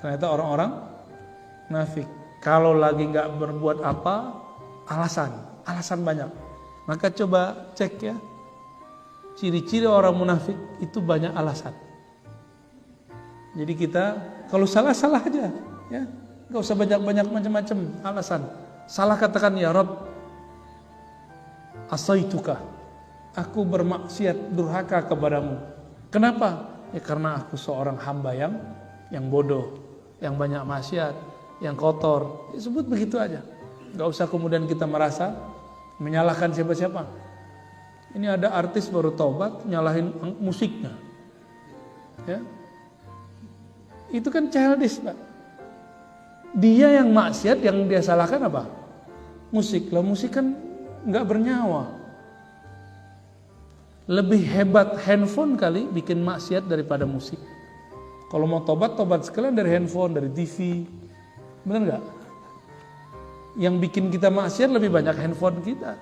Ternyata orang-orang munafik. Kalau lagi nggak berbuat apa, alasan banyak. Maka coba cek ya, ciri-ciri orang munafik itu banyak alasan. Jadi kita kalau salah aja, ya, nggak usah banyak macam-macam alasan. Salah katakan ya Rabb, asaituka, aku bermaksiat durhaka kepadamu. Kenapa? Ya karena aku seorang hamba yang bodoh, yang banyak maksiat, yang kotor. Disebut begitu aja. Nggak usah kemudian kita merasa menyalahkan siapa-siapa. Ini ada artis baru taubat nyalahin musiknya, ya. Itu kan childish, Pak. Dia yang maksiat, yang dia salahkan apa? Musik. Lah musik kan nggak bernyawa. Lebih hebat handphone kali bikin maksiat daripada musik. Kalau mau tobat sekalian dari handphone, dari TV. Benar nggak? Yang bikin kita maksiat lebih banyak handphone kita.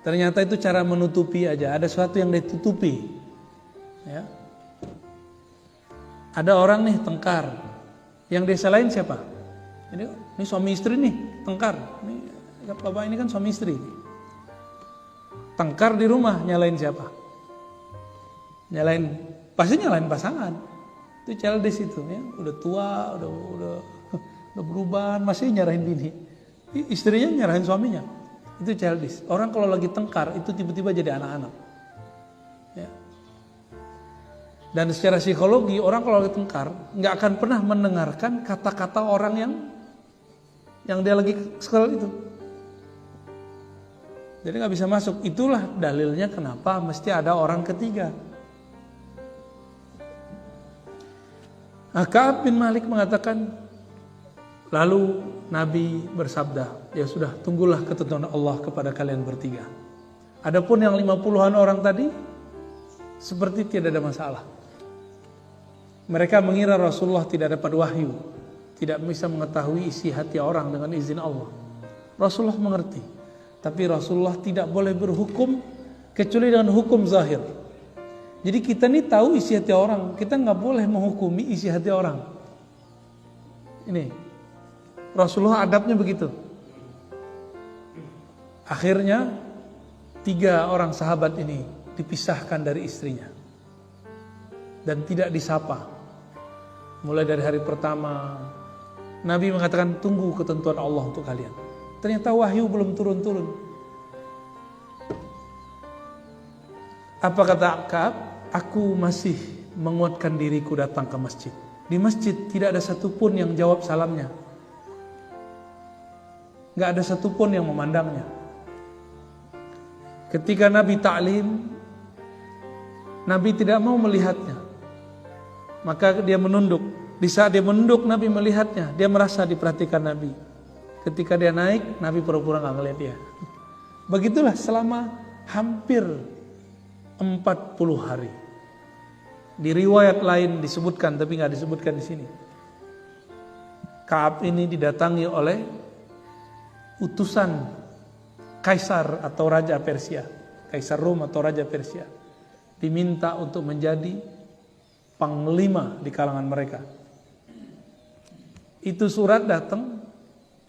Ternyata itu cara menutupi aja. Ada sesuatu yang ditutupi, ya. Ada orang nih tengkar, yang dia salahin siapa? Ini suami istri nih tengkar. Ini bapak ini kan suami istri. Tengkar di rumah, nyalain siapa? Pasti nyalain pasangan. Itu childish itu, ya. Udah tua, udah berubah, masih nyarahin bini. Istrinya nyarahin suaminya. Itu childish. Orang kalau lagi tengkar itu tiba-tiba jadi anak-anak. Ya. Dan secara psikologi orang kalau lagi tengkar nggak akan pernah mendengarkan kata-kata orang yang dia lagi kesel itu. Jadi nggak bisa masuk. Itulah dalilnya kenapa mesti ada orang ketiga. Ka'ab bin Malik mengatakan, lalu Nabi bersabda, ya sudah, tunggulah ketentuan Allah kepada kalian bertiga. Adapun yang 50-an orang tadi, seperti tidak ada masalah. Mereka mengira Rasulullah tidak dapat wahyu, tidak bisa mengetahui isi hati orang dengan izin Allah. Rasulullah mengerti, tapi Rasulullah tidak boleh berhukum kecuali dengan hukum zahir. Jadi kita nih tahu isi hati orang, kita nggak boleh menghukumi isi hati orang. Ini Rasulullah adabnya begitu. Akhirnya 3 orang sahabat ini dipisahkan dari istrinya dan tidak disapa. Mulai dari hari pertama Nabi mengatakan tunggu ketentuan Allah untuk kalian. Ternyata wahyu belum turun-turun. Apa kata Ka'ab? Aku masih menguatkan diriku datang ke masjid. Di masjid tidak ada satupun yang jawab salamnya. Gak ada satupun yang memandangnya. Ketika Nabi ta'lim, Nabi tidak mau melihatnya. Maka dia menunduk. Di saat dia menunduk, Nabi melihatnya. Dia merasa diperhatikan Nabi. Ketika dia naik, Nabi pura-pura gak ngeliat dia. Begitulah selama hampir 40 hari. Di riwayat lain disebutkan, tapi gak disebutkan di sini. Ka'ab ini didatangi oleh utusan Kaisar atau Raja Persia, Kaisar Rom atau Raja Persia, diminta untuk menjadi panglima di kalangan mereka. Itu surat datang,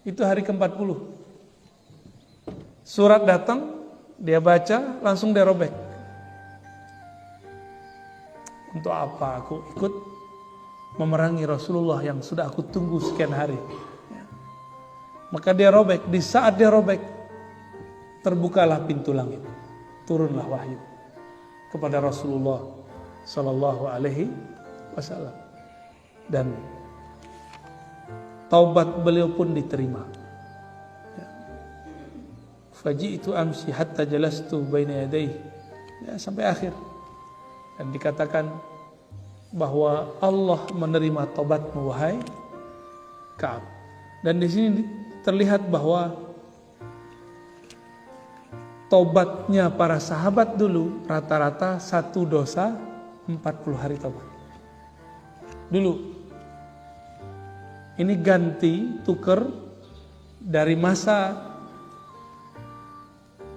itu hari ke-40. Surat datang, dia baca, langsung dia robek. Untuk apa aku ikut memerangi Rasulullah yang sudah aku tunggu sekian hari? Maka dia robek. Di saat dia robek, terbukalah pintu langit, turunlah wahyu kepada Rasulullah Sallallahu Alaihi Wasallam, dan taubat beliau pun diterima. Faji'tu amsi hatta jalastu baina yadayhi, ya, sampai akhir. Dan dikatakan bahwa Allah menerima taubatmu wahai Ka'ab. Dan di sini terlihat bahwa tobatnya para sahabat dulu rata-rata 1 dosa 40 hari tobat. Dulu ini ganti tuker dari masa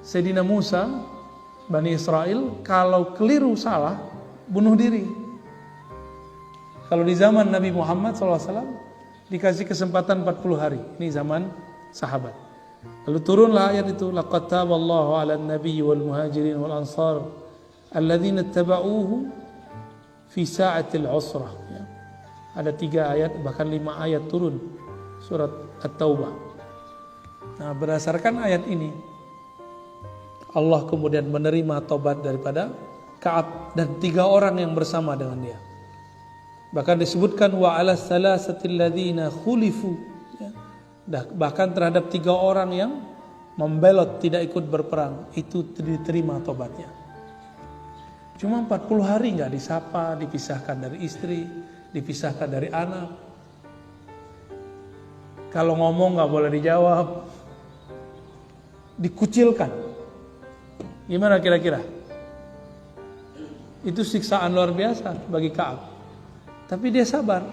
Sayyidina Musa, Bani Israel, kalau keliru salah bunuh diri. Kalau di zaman Nabi Muhammad SAW dikasih kesempatan 40 hari. Ini zaman sahabat. Lalu turunlah ayat itu, laqad taballahu 'alan nabiyyi wal muhajirin wal ansar alladzina ittaba'uhu fi sa'atil 'usrah. Ya. Ada 3 ayat, bahkan 5 ayat turun surat At-Taubah. Nah, berdasarkan ayat ini Allah kemudian menerima tobat daripada Ka'ab dan 3 orang yang bersama dengan dia. Bahkan disebutkan wa 'ala salasatil ladzina khulifu. Ya. Bahkan terhadap 3 orang yang membelot tidak ikut berperang, itu diterima tobatnya. Cuma 40 hari nggak disapa, dipisahkan dari istri, dipisahkan dari anak. Kalau ngomong nggak boleh dijawab, dikucilkan. Gimana kira-kira? Itu siksaan luar biasa bagi Ka'ab. Tapi dia sabar.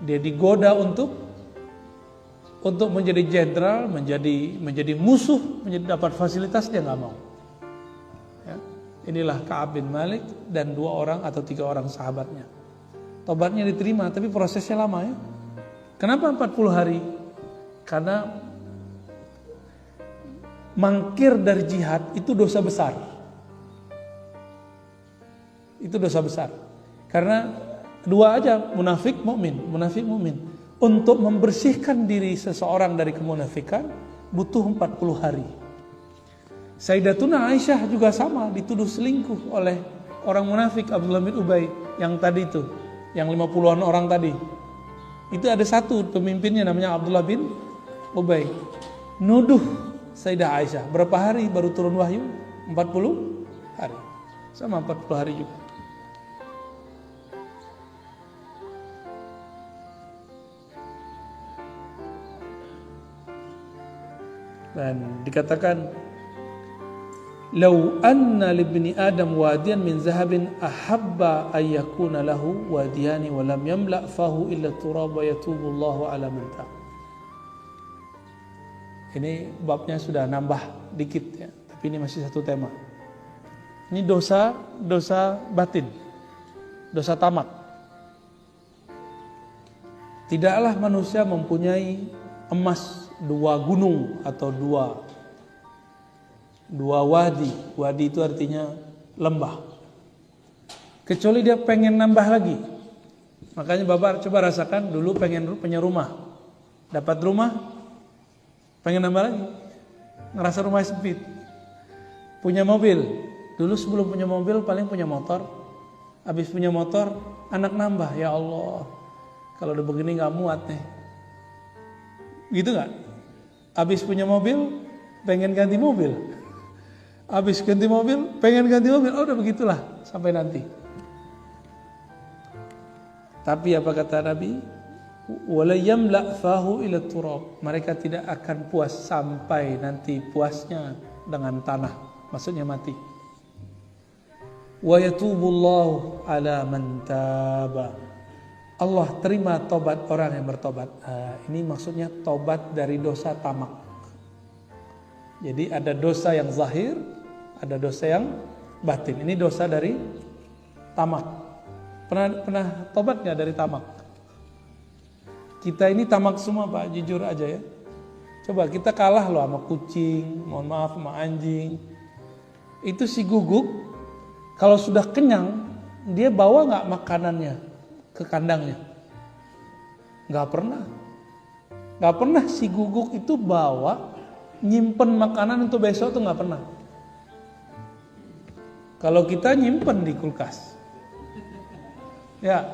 Dia digoda untuk menjadi jenderal, menjadi musuh, dapat fasilitas, dia nggak mau. Ya. Inilah Ka'ab bin Malik dan 2 orang atau 3 orang sahabatnya. Tobatnya diterima, tapi prosesnya lama ya. Kenapa 40 hari? Karena mangkir dari jihad itu dosa besar. Itu dosa besar. Karena 2 aja, munafik, mukmin. Untuk membersihkan diri seseorang dari kemunafikan butuh 40 hari. Sayyidatuna Aisyah juga sama, dituduh selingkuh oleh orang munafik Abdullah bin Ubay yang tadi itu, yang 50-an orang tadi. Itu ada satu pemimpinnya namanya Abdullah bin Ubay. Nuduh Sayyidah Aisyah. Berapa hari baru turun wahyu? 40 hari. Sama 40 hari juga. Dan dikatakan lau anna libni adam wadiyan min zahabin ahabba ayyakuna lahu wadiyani wa lam yamla fahu illa turab wa yatubu Allahu ala man taq. Ini babnya sudah nambah dikit ya, tapi ini masih satu tema. Ini dosa batin, dosa tamak. Tidaklah manusia mempunyai emas 2 gunung atau 2 wadi. Wadi itu artinya lembah. Kecuali dia pengen nambah lagi. Makanya Bapak coba rasakan dulu pengen punya rumah. Dapat rumah, pengen nambah lagi. Ngerasa rumah sempit. Punya mobil. Dulu sebelum punya mobil paling punya motor. Habis punya motor, anak nambah. Ya Allah, kalau udah begini gak muat nih. Gitu gak? Habis punya mobil, pengen ganti mobil. Habis ganti mobil, pengen ganti mobil. Oh udah begitulah sampai nanti. Tapi apa kata Nabi? Wala yamla fahu ila turab. Mereka tidak akan puas sampai nanti puasnya dengan tanah. Maksudnya mati. Wa yatubullahu ala man taba. Allah terima tobat orang yang bertobat. Ini maksudnya tobat dari dosa tamak. Jadi ada dosa yang zahir, ada dosa yang batin. Ini dosa dari tamak. Pernah tobat nggak dari tamak? Kita ini tamak semua Pak, jujur aja ya. Coba kita kalah loh sama kucing, mohon maaf sama anjing. Itu si guguk, kalau sudah kenyang, dia bawa nggak makanannya ke kandangnya? Nggak pernah. Nggak pernah si guguk itu bawa nyimpen makanan untuk besok tuh nggak pernah. Kalau kita nyimpen di kulkas, ya,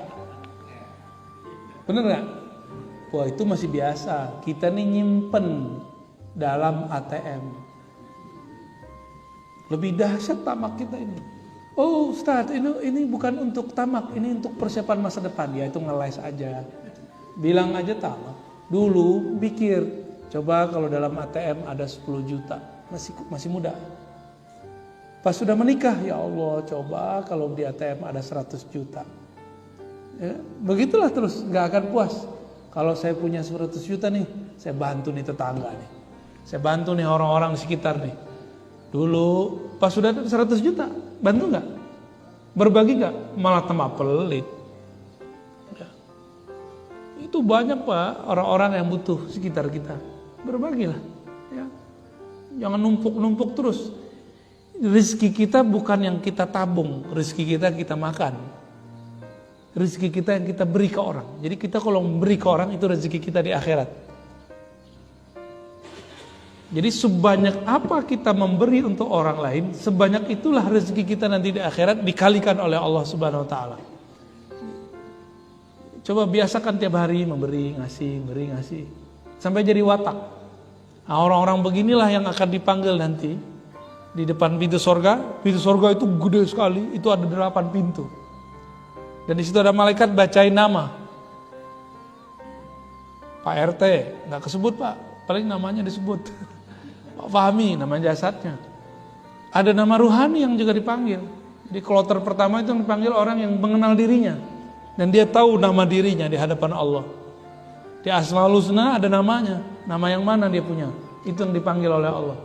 bener nggak? Wah itu masih biasa. Kita nih nyimpen dalam ATM. Lebih dahsyat tamak kita ini. Oh Ustaz, ini bukan untuk tamak, ini untuk persiapan masa depan. Ya itu ngeles aja. Bilang aja tamak. Dulu pikir, coba kalau dalam ATM ada 10 juta, masih muda. Pas sudah menikah, ya Allah, coba kalau di ATM ada 100 juta. Ya, begitulah terus, nggak akan puas. Kalau saya punya 100 juta nih, saya bantu nih tetangga nih. Saya bantu nih orang-orang di sekitar nih. Dulu pas sudah ada 100 juta, bantu nggak? Berbagi nggak? Malah tambah pelit. Itu banyak Pak orang-orang yang butuh sekitar kita. Berbagilah. Ya. Jangan numpuk-numpuk terus. Rezeki kita bukan yang kita tabung, rezeki kita makan. Rezeki kita yang kita beri ke orang. Jadi kita kalau memberi ke orang itu rezeki kita di akhirat. Jadi sebanyak apa kita memberi untuk orang lain, sebanyak itulah rezeki kita nanti di akhirat dikalikan oleh Allah Subhanahu wa taala. Coba biasakan tiap hari memberi, ngasih. Sampai jadi watak. Nah, orang-orang beginilah yang akan dipanggil nanti di depan pintu sorga. Pintu sorga itu gede sekali, itu ada 8 pintu. Dan di situ ada malaikat bacain nama. Pak RT, nggak kesebut Pak, paling namanya disebut. Pak Fahmi, nama jasadnya. Ada nama ruhani yang juga dipanggil. Di kloter pertama itu yang dipanggil orang yang mengenal dirinya. Dan dia tahu nama dirinya di hadapan Allah. Di Asmaul Husna ada namanya. Nama yang mana dia punya. Itu yang dipanggil oleh Allah.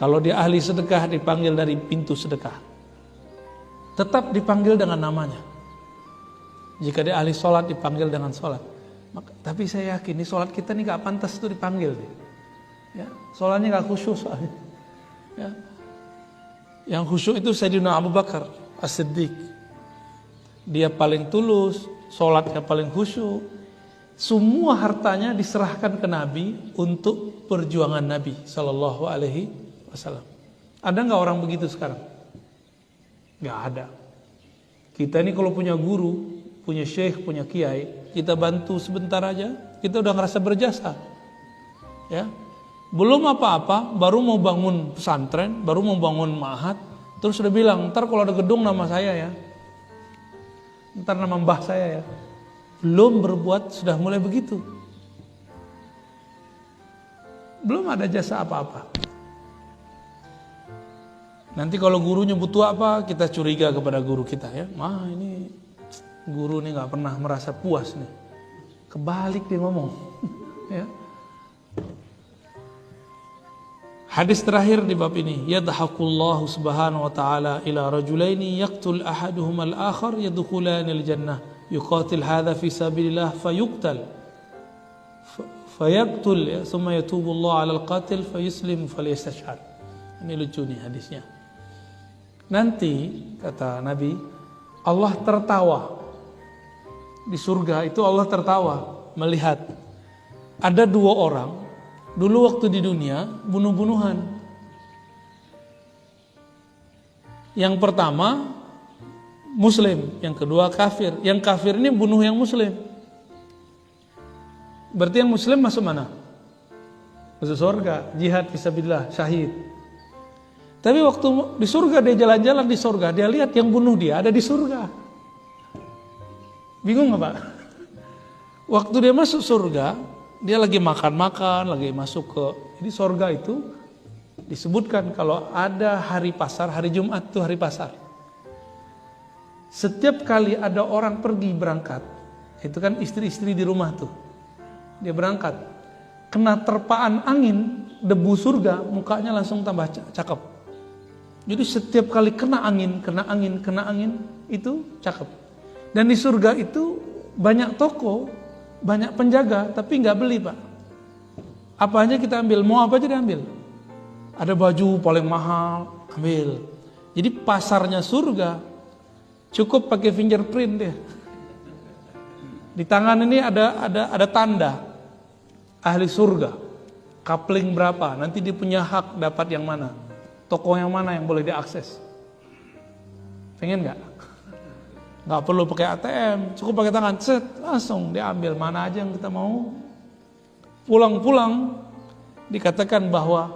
Kalau dia ahli sedekah dipanggil dari pintu sedekah. Tetap dipanggil dengan namanya. Jika dia ahli sholat dipanggil dengan sholat. Tapi saya yakin ini sholat kita nih gak pantas itu dipanggil. Ya, sholatnya gak khusyuk soalnya. Ya. Yang khusyuk itu Sayyidina Abu Bakar As-Siddiq. Dia paling tulus, sholatnya paling khusyuk. Semua hartanya diserahkan ke Nabi untuk perjuangan Nabi Sallallahu Alaihi Wasallam. Ada nggak orang begitu sekarang? Nggak ada. Kita ini kalau punya guru, punya syekh, punya kiai, kita bantu sebentar aja, kita udah ngerasa berjasa. Ya, belum apa-apa, baru mau bangun pesantren, baru mau bangun ma'had, terus udah bilang, ntar kalau ada gedung nama saya ya. Ntar nama mbah saya ya. Belum berbuat sudah mulai begitu. Belum ada jasa apa-apa. Nanti kalau gurunya butuh apa, kita curiga kepada guru kita ya. Ini guru nih gak pernah merasa puas nih. Kebalik dia ngomong. Ya. Hadis terakhir di bab ini, yadhakullahu subhanahu wa ta'ala ila rajulaini yaqtul ahaduhum al-akhar yadkhulanil jannah yuqatil hadha fi sabilillah fayuqtal fayaqtul ya, thumma yatubu Allah 'ala al-qatil fayuslim falyastashhad. Ini lucu nih hadisnya. Nanti kata Nabi, Allah tertawa. Di surga itu Allah tertawa melihat ada 2 orang. Dulu waktu di dunia bunuh-bunuhan. Yang pertama muslim, yang kedua kafir. Yang kafir ini bunuh yang muslim. Berarti yang muslim masuk mana? Masuk surga, jihad fisabilillah, syahid. Tapi waktu di surga dia jalan-jalan di surga, dia lihat yang bunuh dia ada di surga. Bingung nggak Pak? Waktu dia masuk surga, dia lagi makan-makan, lagi masuk ke, jadi surga itu disebutkan kalau ada hari pasar, hari Jumat itu hari pasar. Setiap kali ada orang pergi berangkat, itu kan istri-istri di rumah tuh, dia berangkat, kena terpaan angin, debu surga, mukanya langsung tambah cakep. Jadi setiap kali kena angin, itu cakep. Dan di surga itu banyak toko, banyak penjaga, tapi nggak beli Pak. Apa aja kita ambil, mau apa aja diambil. Ada baju paling mahal, ambil. Jadi pasarnya surga, cukup pakai fingerprint deh. Di tangan ini ada tanda ahli surga, coupling berapa, nanti dia punya hak dapat yang mana, toko yang mana yang boleh diakses. Pengen nggak? Nggak perlu pakai ATM, cukup pakai tangan, set, langsung diambil mana aja yang kita mau. Pulang-pulang dikatakan bahwa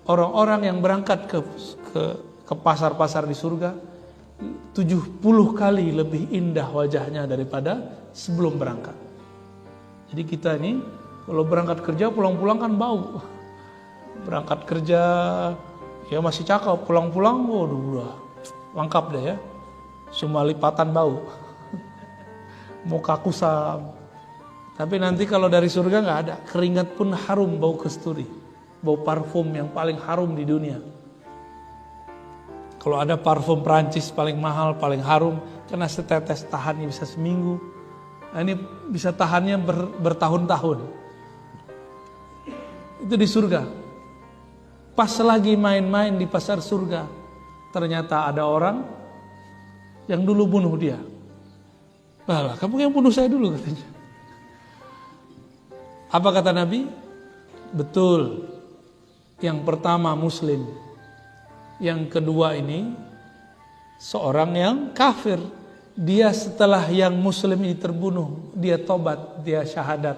orang-orang yang berangkat ke pasar-pasar di surga 70 kali lebih indah wajahnya daripada sebelum berangkat. Jadi kita ini kalau berangkat kerja pulang-pulang kan bau. Berangkat kerja ya masih cakep, pulang-pulang waduh udah lengkap deh ya. Semua lipatan bau, muka kusam. Tapi nanti kalau dari surga nggak ada, keringat pun harum, bau kasturi, bau parfum yang paling harum di dunia. Kalau ada parfum Prancis paling mahal, paling harum, karena setetes tahannya bisa seminggu. Nah, ini bisa tahannya bertahun-tahun. Itu di surga. Pas lagi main-main di pasar surga, ternyata ada orang yang dulu bunuh dia. Lah, kamu yang bunuh saya dulu katanya. Apa kata Nabi? Betul. Yang pertama muslim. Yang kedua ini seorang yang kafir. Dia setelah yang muslim ini terbunuh, dia tobat, dia syahadat.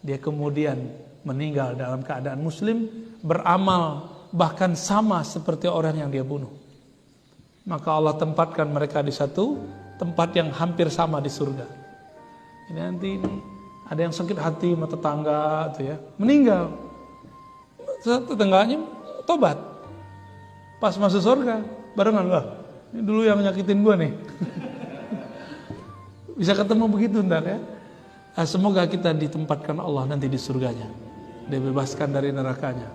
Dia kemudian meninggal dalam keadaan muslim, beramal bahkan sama seperti orang yang dia bunuh. Maka Allah tempatkan mereka di satu tempat yang hampir sama di surga. Ini nanti ini ada yang sakit hati sama tetangga tuh ya, meninggal. Tetangganya tobat. Pas masuk surga, barengan lah. Ini dulu yang nyakitin gua nih. Bisa ketemu begitu ntar ya. Nah, semoga kita ditempatkan Allah nanti di surganya. Dibebaskan dari nerakanya.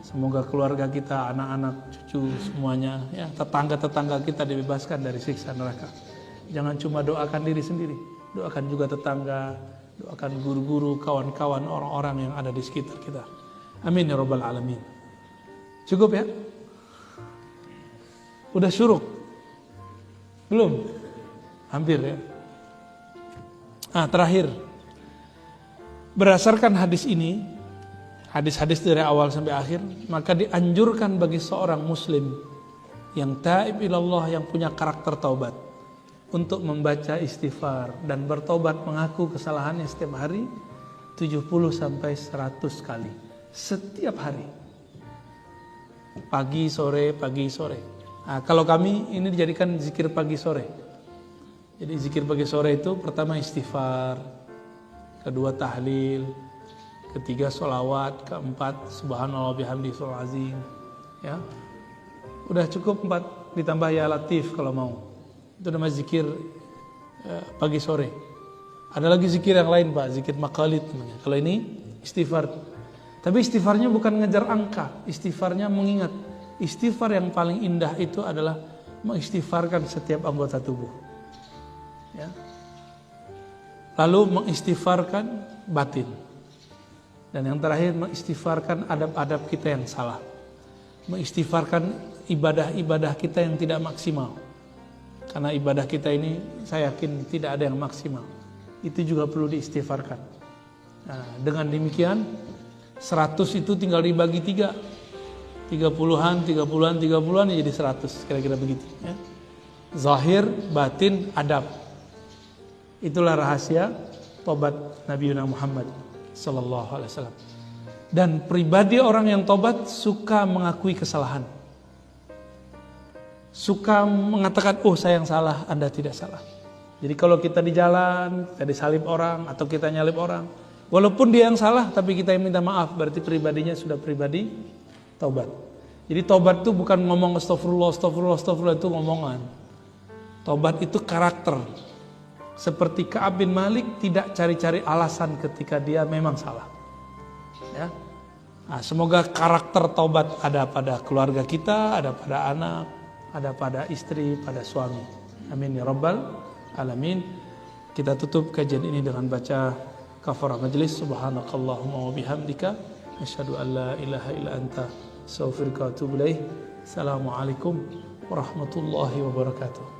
Semoga keluarga kita, anak-anak, cucu semuanya, ya, tetangga-tetangga kita dibebaskan dari siksa neraka. Jangan cuma doakan diri sendiri, doakan juga tetangga, doakan guru-guru, kawan-kawan, orang-orang yang ada di sekitar kita. Amin ya rabbal alamin. Cukup ya? Udah syuruk? Belum? Hampir ya. Nah, terakhir. Berdasarkan hadis ini, hadis-hadis dari awal sampai akhir, maka dianjurkan bagi seorang muslim yang taib ilallah, yang punya karakter taubat, untuk membaca istighfar dan bertobat mengaku kesalahannya setiap hari 70 sampai 100 kali setiap hari, pagi sore. Nah, kalau kami ini dijadikan zikir pagi sore. Jadi zikir pagi sore itu pertama istighfar, kedua tahlil, ketiga sholawat, keempat subhanallah bihamdi sholal azim, ya udah cukup 4, ditambah ya latif kalau mau. Itu namanya zikir pagi sore. Ada lagi zikir yang lain Pak, zikir maqalid namanya. Kalau ini istighfar. Tapi istighfarnya bukan ngejar angka, istighfarnya mengingat. Istighfar yang paling indah itu adalah mengistighfarkan setiap anggota tubuh. Ya. Lalu mengistighfarkan batin. Dan yang terakhir mengistighfarkan adab-adab kita yang salah. Mengistighfarkan ibadah-ibadah kita yang tidak maksimal. Karena ibadah kita ini saya yakin tidak ada yang maksimal. Itu juga perlu diistighfarkan. Nah, dengan demikian 100 itu tinggal dibagi 3. 30-an jadi 100. Kira-kira begitu ya. Zahir, batin, adab. Itulah rahasia tobat Nabi Muhammad sallallahu alaihi wasallam. Dan pribadi orang yang tobat suka mengakui kesalahan. Suka mengatakan, oh saya yang salah, Anda tidak salah. Jadi kalau kita di jalan, kita disalib orang atau kita nyalip orang, walaupun dia yang salah tapi kita yang minta maaf, berarti pribadinya sudah pribadi taubat. Jadi taubat itu bukan ngomong astagfirullah itu ngomongan. Taubat itu karakter. Seperti Ka'ab bin Malik tidak cari-cari alasan ketika dia memang salah. Ya. Nah, semoga karakter taubat ada pada keluarga kita, ada pada anak, ada pada istri, pada suami. Amin ya rabbal alamin. Kita tutup kajian ini dengan baca kafarah majlis. Subhanakallahumma wa bihamdika asyhadu an la ilaha illa anta astaghfiruka wa atubu ilaik. Assalamualaikum warahmatullahi wabarakatuh.